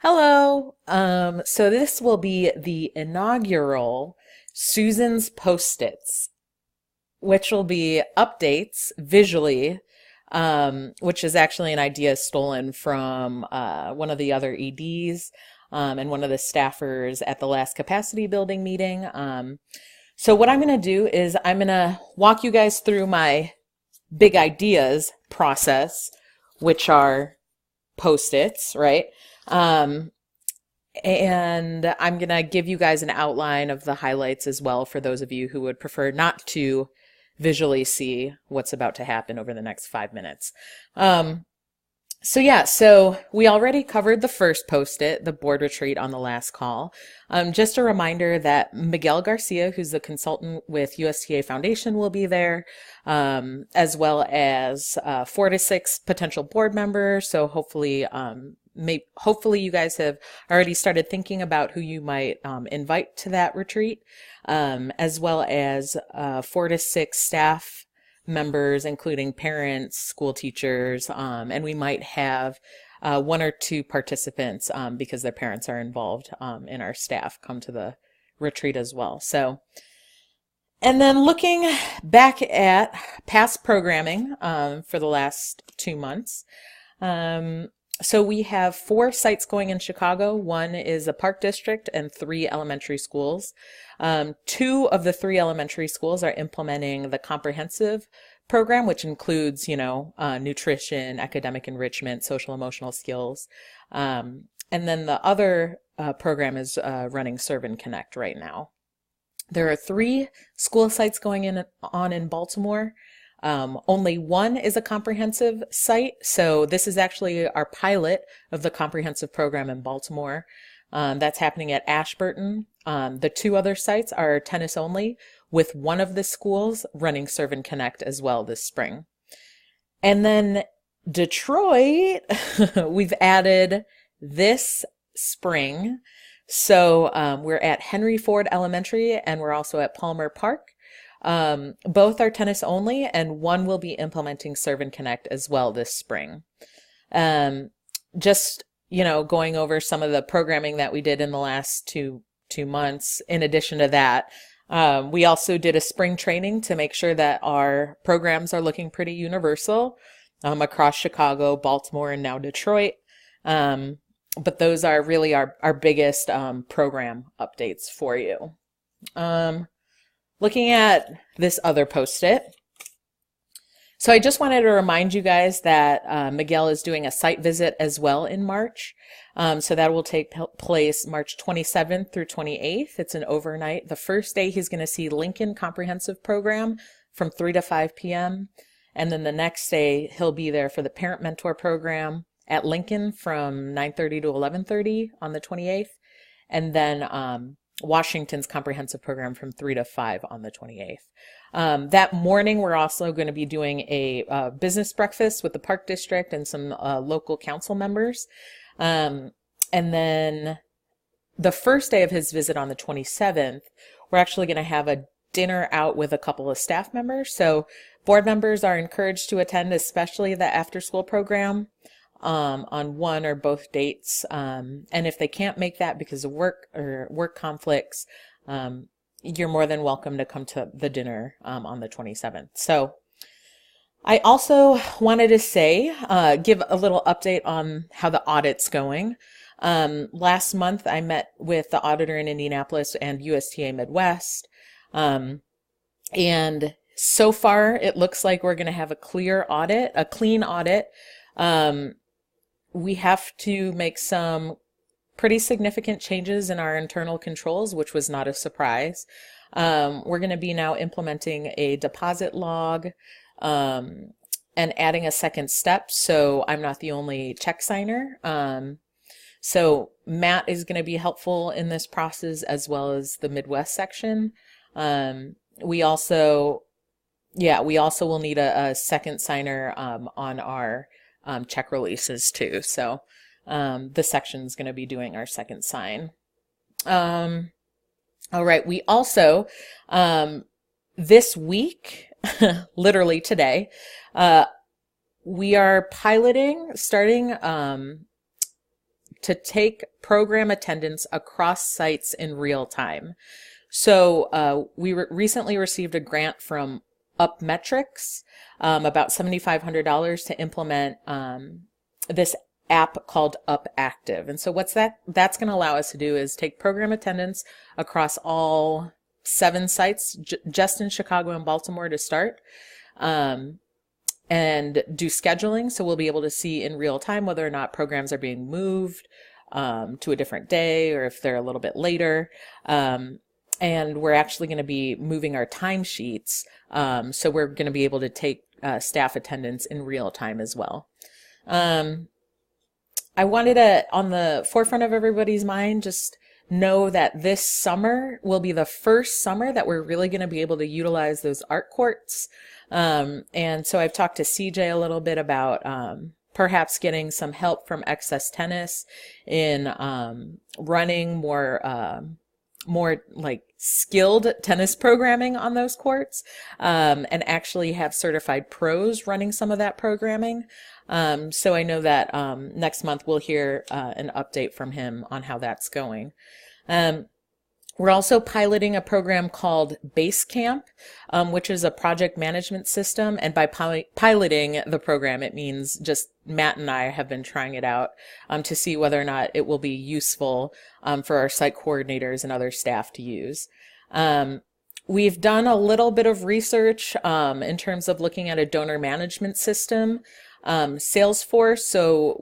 Hello. So this will be the inaugural Susan's Post-its, which will be updates visually, which is actually an idea stolen from one of the other EDs and one of the staffers at the last capacity building meeting. So what I'm going to do is I'm going to walk you guys through my big ideas process, which are Post-its, right? Um, and I'm going to give you guys an outline of the highlights as well for those of you who would prefer not to visually see what's about to happen over the next 5 minutes. So we already covered the first post-it, the board retreat on the last call. Just a reminder that Miguel Garcia, who's the consultant with USTA Foundation, will be there, as well as 4 to 6 potential board members. So hopefully you guys have already started thinking about who you might invite to that retreat, as well as 4 to 6 staff members, including parents, school teachers, and we might have 1 or 2 participants because their parents are involved in our staff come to the retreat as well. So, and then looking back at past programming for the last 2 months. So we have 4 sites going in Chicago. 1 is a park district and 3 elementary schools. 2 of the 3 elementary schools are implementing the comprehensive program, which includes, nutrition, academic enrichment, social emotional skills. And then the other program is running Serve and Connect right now. There are 3 school sites going on in Baltimore. Only 1 is a comprehensive site. So this is actually our pilot of the comprehensive program in Baltimore. That's happening at Ashburton. The 2 other sites are tennis only, with 1 of the schools running Serve and Connect as well this spring. And then Detroit, we've added this spring. So we're at Henry Ford Elementary and we're also at Palmer Park. Both are tennis only, and 1 will be implementing Serve and Connect as well this spring. Just, going over some of the programming that we did in the last two months. In addition to that, we also did a spring training to make sure that our programs are looking pretty universal across Chicago, Baltimore, and now Detroit. But those are really our biggest program updates for you. Looking at this other post-it. So I just wanted to remind you guys that Miguel is doing a site visit as well in March. So that will take place March 27th through 28th. It's an overnight. The first day he's going to see Lincoln Comprehensive Program from 3 to 5 p.m. And then the next day he'll be there for the Parent Mentor Program at Lincoln from 9:30 to 11:30 on the 28th. And then Washington's comprehensive program from 3 to 5 on the 28th. That morning, we're also going to be doing a business breakfast with the Park District and some local council members. And then the first day of his visit on the 27th, we're actually going to have a dinner out with a couple of staff members. So board members are encouraged to attend, especially the after-school program. On 1 or both dates. And if they can't make that because of work conflicts, you're more than welcome to come to the dinner on the 27th. So I also wanted to say, give a little update on how the audit's going. Last month, I met with the auditor in Indianapolis and USTA Midwest. And so far, it looks like we're going to have a clean audit. We have to make some pretty significant changes in our internal controls, which was not a surprise. We're going to be now implementing a deposit log and adding a second step, so I'm not the only check signer. So Matt is going to be helpful in this process as well as the Midwest section. We also will need a second signer on our check releases too. So the section's going to be doing our second sign. All right. We also, this week, literally today, we are starting to take program attendance across sites in real time. So we recently received a grant from UpMetrics, about $7,500 to implement this app called UpActive. And so that's going to allow us to do is take program attendance across all 7 sites, just in Chicago and Baltimore to start, and do scheduling. So we'll be able to see in real time whether or not programs are being moved to a different day, or if they're a little bit later. And we're actually going to be moving our timesheets. So we're going to be able to take staff attendance in real time as well. I wanted to, on the forefront of everybody's mind, just know that this summer will be the first summer that we're really going to be able to utilize those art courts. And so I've talked to CJ a little bit about perhaps getting some help from Excess Tennis in running more like skilled tennis programming on those courts, and actually have certified pros running some of that programming. So I know that next month we'll hear an update from him on how that's going. We're also piloting a program called Basecamp, which is a project management system. And by piloting the program, it means just Matt and I have been trying it out to see whether or not it will be useful for our site coordinators and other staff to use. We've done a little bit of research in terms of looking at a donor management system. Salesforce. So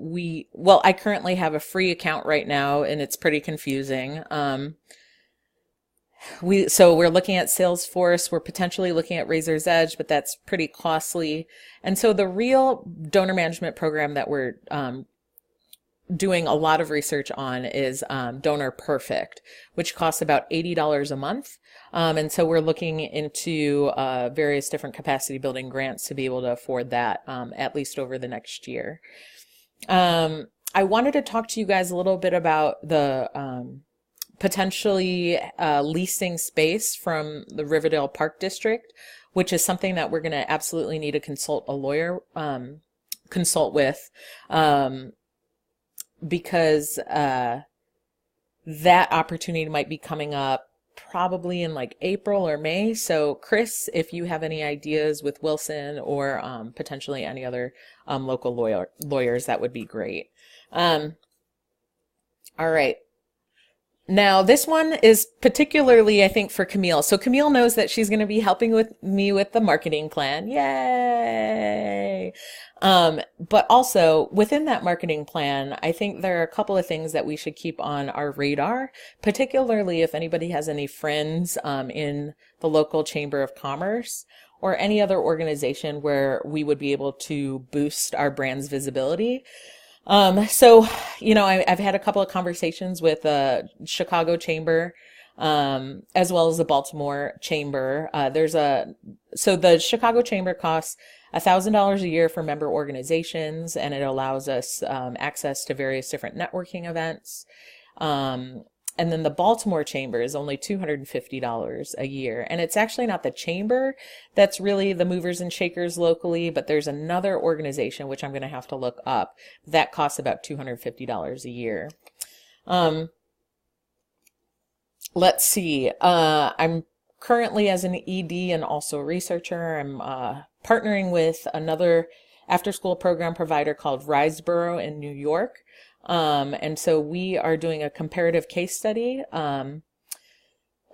I currently have a free account right now, and it's pretty confusing. So we're looking at Salesforce. We're potentially looking at Razor's Edge, but that's pretty costly. And so the real donor management program that we're doing a lot of research on is Donor Perfect, which costs about $80 a month. And so we're looking into various different capacity building grants to be able to afford that, at least over the next year. I wanted to talk to you guys a little bit about the potentially leasing space from the Riverdale Park District, which is something that we're going to absolutely need to consult a lawyer, consult with, because that opportunity might be coming up probably in like April or May. So Chris, if you have any ideas with Wilson or potentially any other local lawyers, that would be great. All right. Now, this one is particularly, I think, for Camille. So Camille knows that she's going to be helping me with the marketing plan. Yay! But also, within that marketing plan, I think there are a couple of things that we should keep on our radar, particularly if anybody has any friends in the local Chamber of Commerce or any other organization where we would be able to boost our brand's visibility. So, I've had a couple of conversations with the Chicago Chamber, as well as the Baltimore Chamber. So the Chicago Chamber costs $1,000 a year for member organizations, and it allows us, access to various different networking events. And then the Baltimore Chamber is only $250 a year. And it's actually not the chamber that's really the movers and shakers locally, but there's another organization, which I'm going to have to look up, that costs about $250 a year. Let's see. I'm currently, as an ED and also a researcher, I'm partnering with another after-school program provider called Riseboro in New York. And so we are doing a comparative case study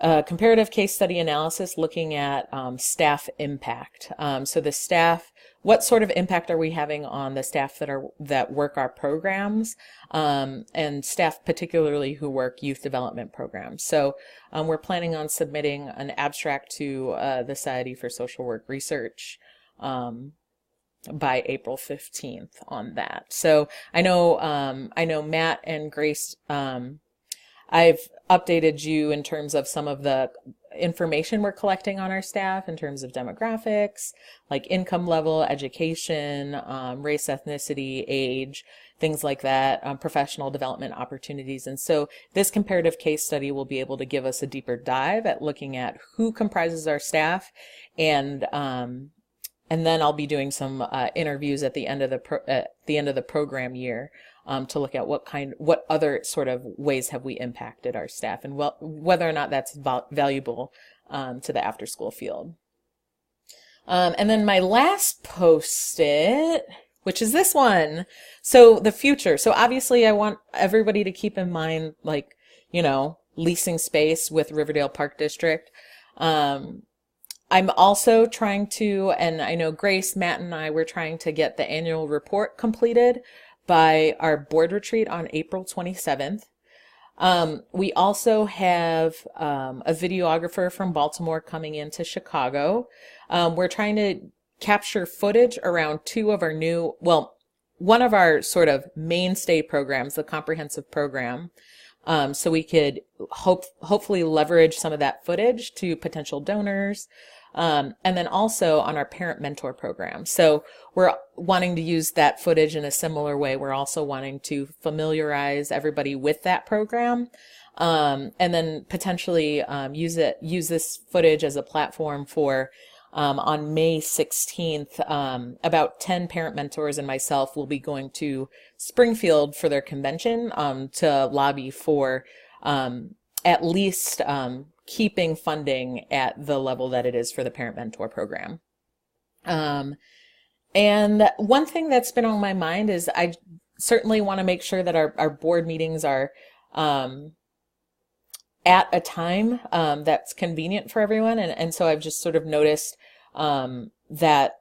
analysis looking at staff impact. So the staff, what sort of impact are we having on the staff that work our programs, and staff particularly who work youth development programs. So we're planning on submitting an abstract to the Society for Social Work Research by April 15th on that. So I know Matt and Grace, I've updated you in terms of some of the information we're collecting on our staff in terms of demographics, like income level, education, race, ethnicity, age, things like that, professional development opportunities. And so this comparative case study will be able to give us a deeper dive at looking at who comprises our staff, and then I'll be doing some interviews at the end of the program year to look at what other sort of ways have we impacted our staff, and whether or not that's valuable to the after school field. And then my last post-it, which is this one. So the future. So obviously I want everybody to keep in mind, like, leasing space with Riverdale Park District. I'm also trying to, and I know Grace, Matt, and I were trying to get the annual report completed by our board retreat on April 27th. We also have a videographer from Baltimore coming into Chicago. We're trying to capture footage around one of our sort of mainstay programs, the comprehensive program. So we could hopefully leverage some of that footage to potential donors. And then also on our parent mentor program. So we're wanting to use that footage in a similar way. We're also wanting to familiarize everybody with that program. And then potentially use this footage as a platform for on May 16th, about 10 parent mentors and myself will be going to Springfield for their convention to lobby for at least keeping funding at the level that it is for the parent mentor program. And one thing that's been on my mind is I certainly want to make sure that our board meetings are at a time that's convenient for everyone. And so I've just sort of noticed that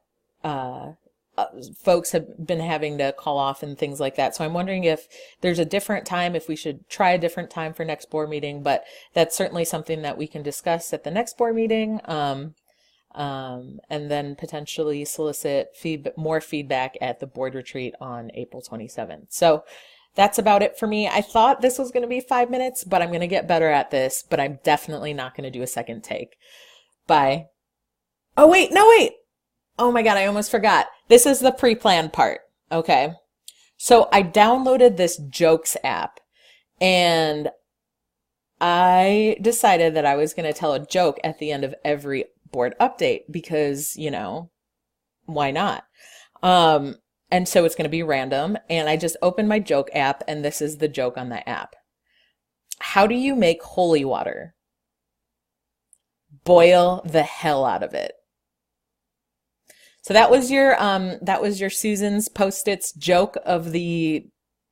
folks have been having to call off and things like that. So I'm wondering if there's a different time, if we should try a different time for next board meeting, but that's certainly something that we can discuss at the next board meeting. And then potentially solicit more feedback at the board retreat on April 27th. So that's about it for me. I thought this was going to be 5 minutes, but I'm going to get better at this, but I'm definitely not going to do a second take. Bye. Oh, wait, no, wait. Oh my God, I almost forgot. This is the pre-planned part. Okay. So I downloaded this Jokes app and I decided that I was going to tell a joke at the end of every board update because, why not? And so it's going to be random. And I just opened my joke app and this is the joke on the app. How do you make holy water? Boil the hell out of it. So that was your Susan's Post-its joke of the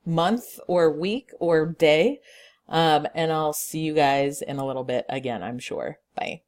month or week or day. And I'll see you guys in a little bit again, I'm sure. Bye.